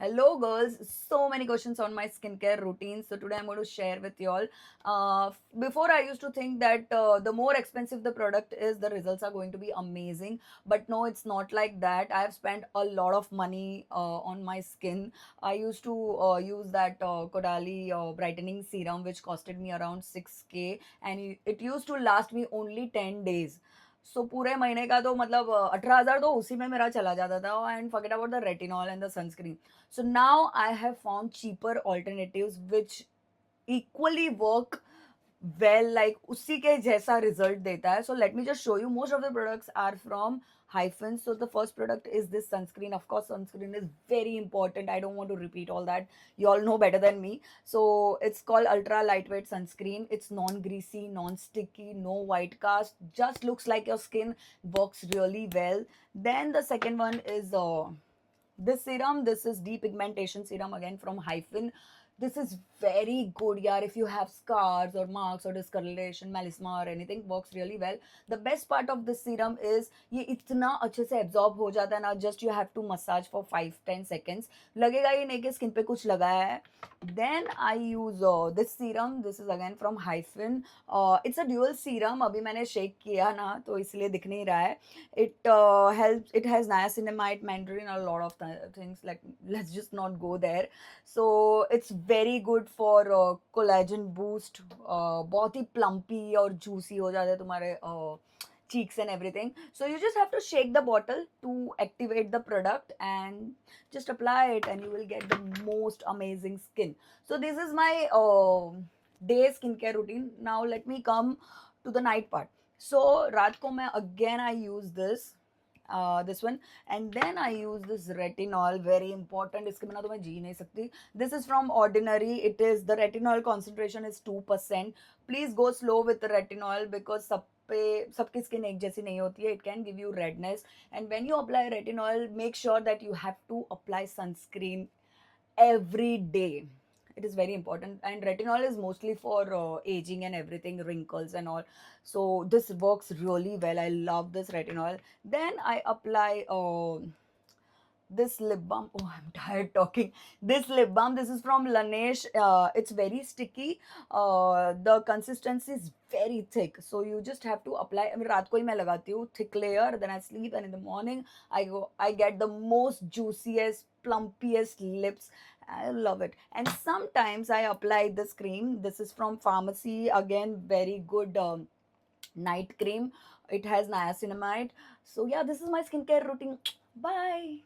Hello, girls. So many questions on my skincare routine. So today I'm going to share with you all. Before I used to think that the more expensive the product is, the results are going to be amazing. But no, it's not like that. I have spent a lot of money on my skin. I used to use that Kodali brightening serum, which costed me around 6K, and it used to last me only 10 days. सो पूरे महीने का तो मतलब 18,000 तो उसी में मेरा चला जाता था and forget about the retinol and the sunscreen. So now I have found cheaper alternatives which equally work well, like उसी के जैसा रिजल्ट देता है. So let me just show you. Most of the products are from Hyphen. So the first product is this sunscreen. Of course, sunscreen is very important. I don't want to repeat all that. You all know better than me. So it's called Ultra Lightweight Sunscreen. It's non-greasy, non-sticky, no white cast. Just looks like your skin. Works really well. Then the second one is this serum. This is depigmentation serum again from Hyphen. This is very good, yaar. If you have scars or marks or discoloration, melasma or anything, works really well. The best part of this serum is ये इतना अच्छे से absorb हो जाता है ना. Just you have to massage for 5-10 seconds. लगेगा ये नहीं कि skin पे कुछ लगाया है. Then I use this serum. This is again from Hyphen. It's a dual serum. अभी मैंने shake किया ना तो इसलिए दिख नहीं रहा है. It helps. It has niacinamide, mandarin, a lot of things. Like, let's just not go there. So it's very good for collagen boost. बहुत ही plumpy और juicy हो जाते हैं तुम्हारे cheeks and everything. So you just have to shake the bottle to activate the product and just apply it, and you will get the most amazing skin. So this is my day skincare routine. Now let me come to the night part. So रात को मैं again I use this one, and then I use this retinol. Very important. इसके बिना तो मैं जी नहीं सकती. This is from Ordinary. It is, the retinol concentration is 2%. Please go slow with the retinol because सबकी स्किन एक जैसी नहीं होती है. It can give you redness, and when you apply retinol, make sure that you have to apply sunscreen every day. It is very important, and retinol is mostly for aging and everything, wrinkles and all. So this works really well. I love this retinol. Then I apply this lip balm. Oh, I'm tired talking. This lip balm, this is from Laneige. It's very sticky. The consistency is very thick, so you just have to apply. I mean, रात को ही मैं लगाती हूँ, thick layer, then I sleep, and in the morning I get the most juiciest, plumpiest lips. I love it. And sometimes I apply this cream. This is from Pharmacy. Again, very good night cream. It has niacinamide. So yeah, this is my skincare routine. Bye.